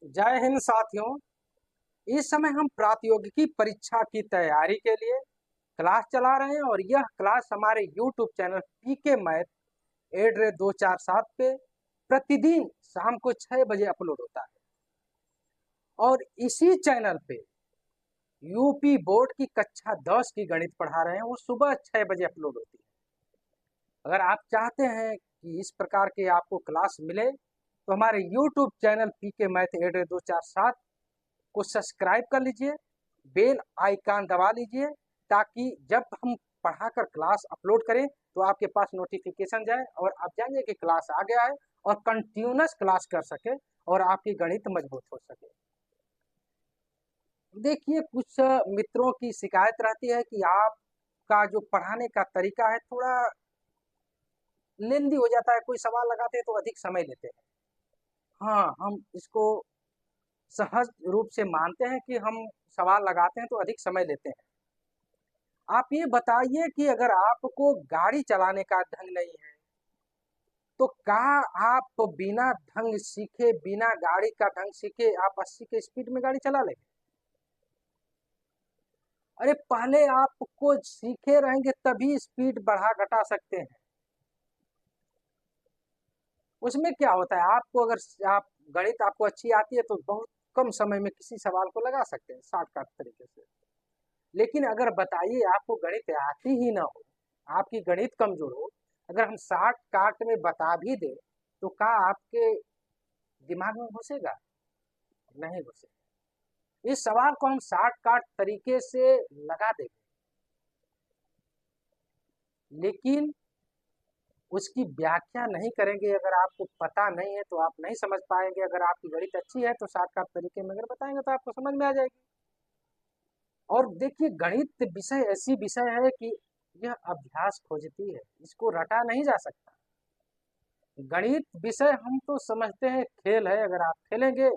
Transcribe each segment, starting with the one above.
जय हिंद साथियों। इस समय हम प्रातियोगिकी परीक्षा की तैयारी के लिए क्लास चला रहे हैं और यह क्लास हमारे YouTube चैनल पीके मैथ 247 पे प्रतिदिन शाम को 6 बजे अपलोड होता है। और इसी चैनल पे यूपी बोर्ड की कक्षा 10 की गणित पढ़ा रहे हैं, वो सुबह 6 बजे अपलोड होती है। अगर आप चाहते हैं कि इस प्रकार के आपको क्लास मिले तो हमारे YouTube चैनल पीके मैथ 247 को सब्सक्राइब कर लीजिए, बेल आइकन दबा लीजिए, ताकि जब हम पढ़ाकर क्लास अपलोड करें तो आपके पास नोटिफिकेशन जाए और आप जानिए कि क्लास आ गया है और कंटिन्यूअस क्लास कर सके और आपकी गणित मजबूत हो सके। देखिए, कुछ मित्रों की शिकायत रहती है कि आपका जो पढ़ाने का तरीका है थोड़ा लेंदी हो जाता है, कोई सवाल लगाते हैं तो अधिक समय लेते हैं। हाँ, हम इसको सहज रूप से मानते हैं कि हम सवाल लगाते हैं तो अधिक समय लेते हैं। आप ये बताइए कि अगर आपको गाड़ी चलाने का ढंग नहीं है तो क्या आप बिना ढंग सीखे, बिना गाड़ी का ढंग सीखे आप 80 के स्पीड में गाड़ी चला लेंगे? अरे पहले आपको सीखे रहेंगे तभी स्पीड बढ़ा घटा सकते हैं। उसमें क्या होता है, आपको अगर आप गणित आपको अच्छी आती है तो बहुत कम समय में किसी सवाल को लगा सकते हैं शॉर्टकट तरीके से। लेकिन अगर बताइए आपको गणित आती ही ना हो, आपकी गणित कमजोर हो, अगर हम शॉर्ट काट में बता भी दे तो क्या आपके दिमाग में घुसेगा? नहीं घुसेगा। इस सवाल को हम शॉर्ट काट तरीके से लगा देंगे, लेकिन उसकी व्याख्या नहीं करेंगे। अगर आपको पता नहीं है तो आप नहीं समझ पाएंगे। अगर आपकी गणित अच्छी है तो शॉर्ट काट तरीके में अगर बताएंगे तो आपको समझ में आ जाएगी। और देखिए, गणित विषय ऐसी विषय है कि यह अभ्यास खोजती है, इसको रटा नहीं जा सकता। गणित विषय हम तो समझते हैं खेल है, अगर आप खेलेंगे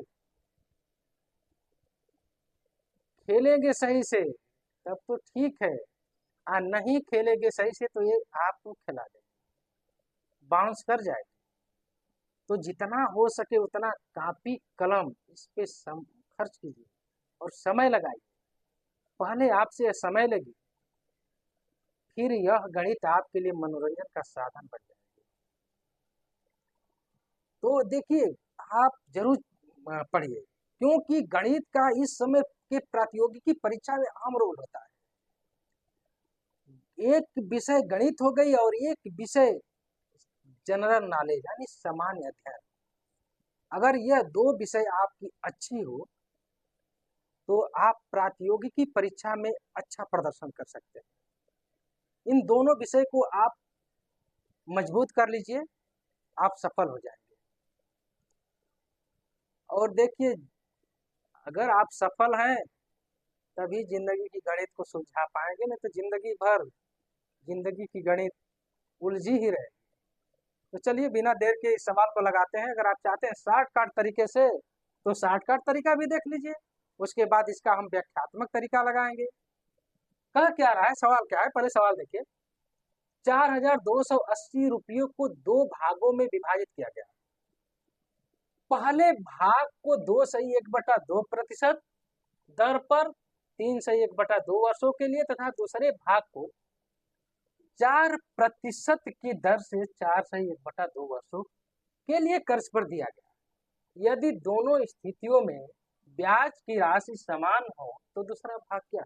खेलेंगे सही से तब तो ठीक है, नहीं खेलेंगे सही से तो ये आपको खिला देंगे, बाउंस कर जाएगा। तो जितना हो सके उतना कापी कलम इस पे खर्च कीजिए और समय लगाइए। पहले आपसे यह समय लगी, फिर यह गणित आपके लिए मनोरंजन का साधन बन जाएगी। तो देखिए, आप जरूर पढ़िए, क्योंकि गणित का इस समय के प्रतियोगिकी परीक्षा में अहम रोल होता है। एक विषय गणित हो गई और एक विषय जनरल नॉलेज यानी सामान्य अध्ययन। अगर यह दो विषय आपकी अच्छी हो तो आप प्रतियोगिकी परीक्षा में अच्छा प्रदर्शन कर सकते हैं। इन दोनों विषय को आप मजबूत कर लीजिए, आप सफल हो जाएंगे। और देखिए, अगर आप सफल हैं तभी जिंदगी की गणित को सुलझा पाएंगे, नहीं तो जिंदगी भर जिंदगी की गणित उलझी ही रहे। तो चलिए, बिना देर के इस सवाल को लगाते हैं। अगर आप चाहते हैं शॉर्टकट तरीके से तो शॉर्टकट तरीका भी देख लीजिए, उसके बाद इसका हम व्याख्यात्मक तरीका लगाएंगे। कह क्या रहा है, सवाल क्या है, पहले सवाल देखिए। 4,280 रुपयों को दो भागों में विभाजित किया गया। पहले भाग को 2/1/2% दर पर 3/1/2 वर्षों के लिए तथा दूसरे भाग को 4% की दर से 4/1/2 वर्षों के लिए कर्ज पर दिया गया। यदि दोनों स्थितियों में ब्याज की राशि समान हो तो दूसरा भाग क्या?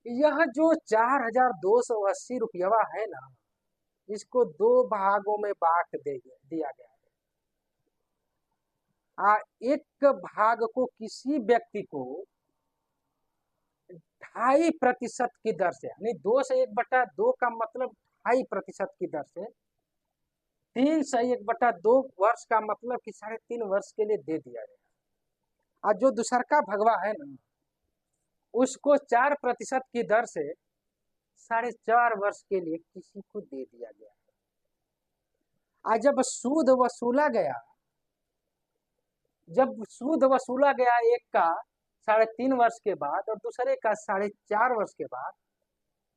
यह जो 4,280 रुपया है ना, इसको दो भागों में बांट दिया गया है। एक भाग को किसी व्यक्ति को 2.5% की दर से, यानी 2/1/2 का मतलब 2.5% की दर से 3/1/2 वर्ष का मतलब कि 3.5 वर्ष के लिए दे दिया गया। और जो दूसर का भगवा है ना, उसको 4% की दर से 4.5 वर्ष के लिए किसी को दे दिया गया। आज जब सूद वसूला गया एक का 3.5 वर्ष के बाद और दूसरे का 4.5 वर्ष के बाद,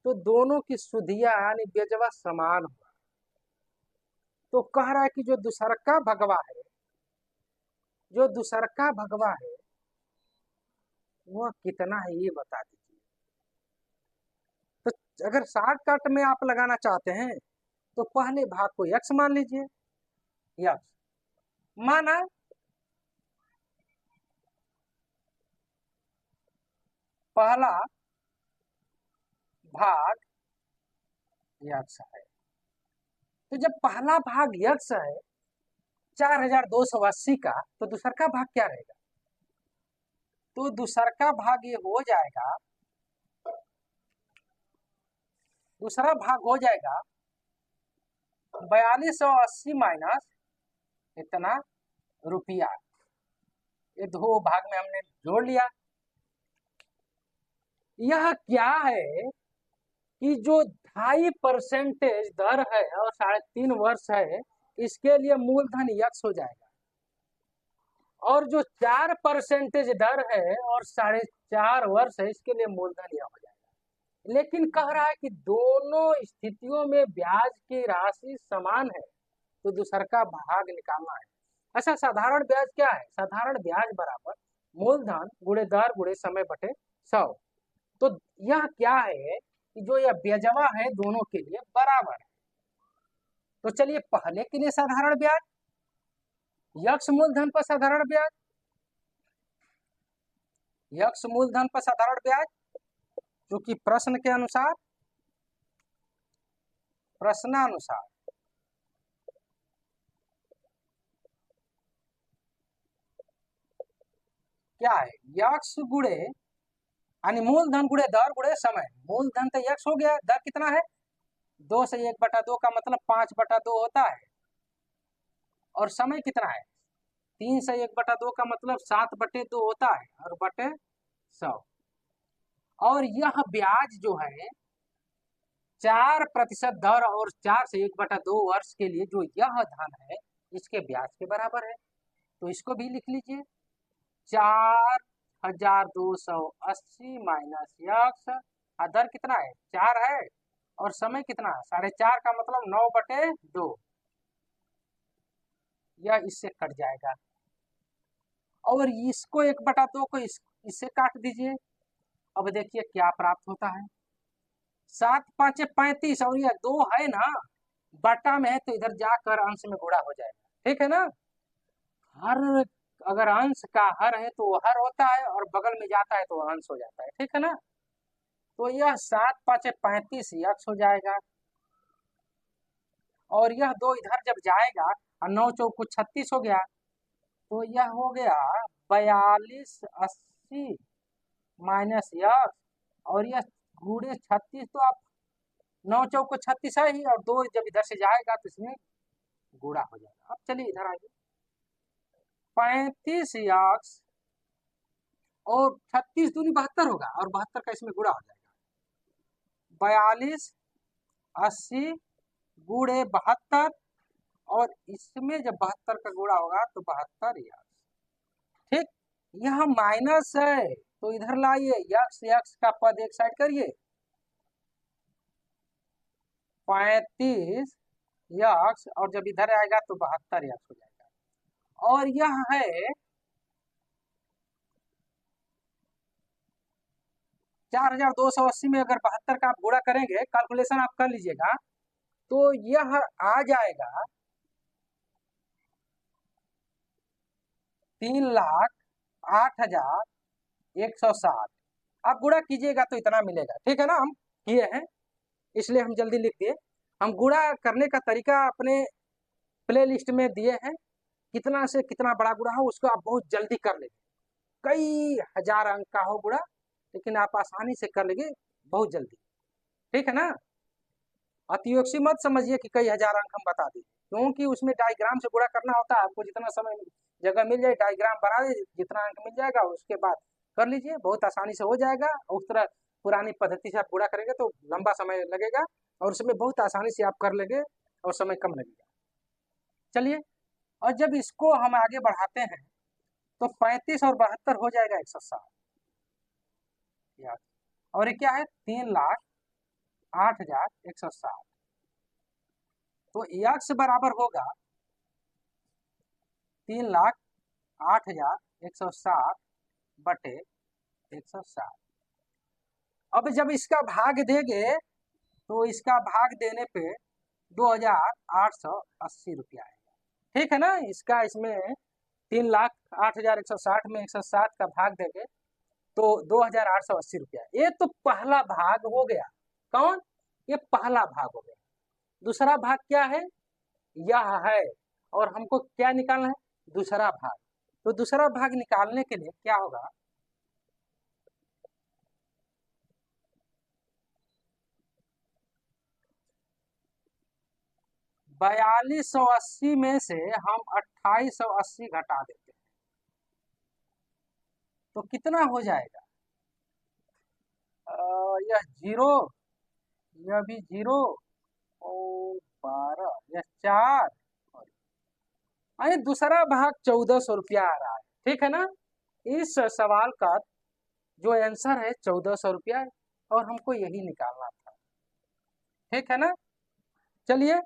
तो दोनों की सुधिया यानी ब्याजवा समान हुआ। तो कह रहा है कि जो दूसरा का भगवा है जो दूसरका भगवा है वह कितना है ये बता दीजिए। तो अगर शॉर्टकट में आप लगाना चाहते हैं तो पहले भाग को यक्स मान लीजिए। यक्स माना, पहला भाग यक्स है, तो जब पहला भाग यक्स है 4280 का, तो दूसरा भाग क्या रहेगा? तो दूसरा भाग ये हो जाएगा, दूसरा भाग हो जाएगा 4280 माइनस इतना रुपया। ये दो भाग में हमने जोड़ लिया। यह क्या है कि जो 2.5% दर है और 3.5 वर्ष है, इसके लिए मूलधन यक्स हो जाएगा। और जो 4% दर है और 4.5 वर्ष है, इसके लिए मूलधन यह हो जाएगा। लेकिन कह रहा है कि दोनों स्थितियों में ब्याज की राशि समान है, तो दूसरा का भाग निकालना है। अच्छा, साधारण ब्याज क्या है? साधारण ब्याज बराबर मूलधन गुणे दर गुणे समय बटे 100। तो यह क्या है कि जो यह ब्याजवा है दोनों के लिए बराबर है। तो चलिए पहले के लिए साधारण ब्याज, यक्स मूलधन पर साधारण ब्याज, यक्स मूलधन पर साधारण ब्याज, क्योंकि प्रश्नानुसार क्या है, यक्स गुणे यानी मूलधन गुणे दर गुणे समय। मूलधन तो यक्स हो गया, दर कितना है? 2 से 1/2 का मतलब 5/2 होता है। और समय कितना है? 3 से 1/2 का मतलब 7/2 होता है, और बटे 100। और यह ब्याज जो है 4% दर और 4 से 1/2 वर्ष के लिए जो यह धन है, इसके ब्याज के बराबर है। तो इसको भी लिख लीजिए, 4280 माइनस यक्स। दर कितना है? 4 है, और समय कितना है? 4.5 का मतलब 9/2। यह इससे कट जाएगा, और इसको 1/2 को इससे काट दीजिए। अब देखिए क्या प्राप्त होता है। 7 5 35, और यह 2 है ना, बटा में है तो इधर जाकर अंश में गुणा हो जाएगा। ठीक है ना? हर, अगर अंश का हर है तो हर होता है, और बगल में जाता है तो अंश हो जाता है। ठीक है ना? तो यह 7 5 35 यक्स हो जाएगा, और यह 2 इधर जब जाएगा, और 9 चौको 36 हो गया, तो यह हो गया 4280 माइनस यक्स, और यह गुणे 36। तो आप 9 चौको 36 है ही, और 2 जब इधर से जाएगा तो इसमें गुणा हो जाएगा। अब चलिए इधर आइए, 35 यक्स और 36 दूनी 72 होगा, और 72 का इसमें गुणा हो जाएगा। 4280 गुणे 72, और इसमें जब 72 का गुणा होगा तो 72 यक्स। ठीक, यह माइनस है तो इधर लाइए, यक्स यक्स का पद एक साइड करिए। 35 यक्स, और जब इधर आएगा तो 72 यक्स हो जाएगा। और यह है 4280 में अगर 72 का आप गुणा करेंगे, कैलकुलेशन आप कर लीजिएगा, तो यह आ जाएगा 3,08,160। आप गुणा कीजिएगा तो इतना मिलेगा। ठीक है ना? हम किए हैं इसलिए हम जल्दी लिख दिए। हम गुणा करने का तरीका अपने प्ले लिस्ट में दिए हैं, कितना से कितना बड़ा गुणा हो उसको आप बहुत जल्दी कर लेंगे। कई हजार अंक का हो गुणा, लेकिन आप आसानी से कर लेंगे बहुत जल्दी। ठीक है ना? अतियोक्ति मत समझिए कि कई हजार अंक हम बता दें, क्योंकि उसमें डायग्राम से गुणा करना होता है। आपको जितना समय जगह मिल जाए डायग्राम बना दीजिए, जितना अंक मिल जाएगा उसके बाद कर लीजिए, बहुत आसानी से हो जाएगा। उस तरह पुरानी पद्धति से आप गुणा करेंगे तो लंबा समय लगेगा, और उसमें बहुत आसानी से आप कर लेंगे और समय कम लगेगा। चलिए, और जब इसको हम आगे बढ़ाते हैं तो 35 और 72 हो जाएगा 160। और ये क्या है? 3,08,160। तो यक्स बराबर होगा 3,08,160 8,160 बटे 160। अब जब इसका भाग देंगे तो इसका भाग देने पे 2,880 रुपया आएगा। ठीक है ना, इसका इसमें 3,08,160 में 160 का भाग देंगे तो 2,880 रुपया। ये तो पहला भाग हो गया। कौन? ये पहला भाग हो गया। दूसरा भाग क्या है? यह है, और हमको क्या निकालना है? दूसरा भाग। तो दूसरा भाग निकालने के लिए क्या होगा? बयालीस सौ अस्सी में से हम 2880 घटा देते हैं तो कितना हो जाएगा? यह जीरो, यह भी जीरो, और 12, यह 4, यानी दूसरा भाग 1,400 रुपया आ रहा है। ठीक है ना, इस सवाल का जो आंसर है 1,400 रुपया, और हमको यही निकालना था। ठीक है ना, चलिए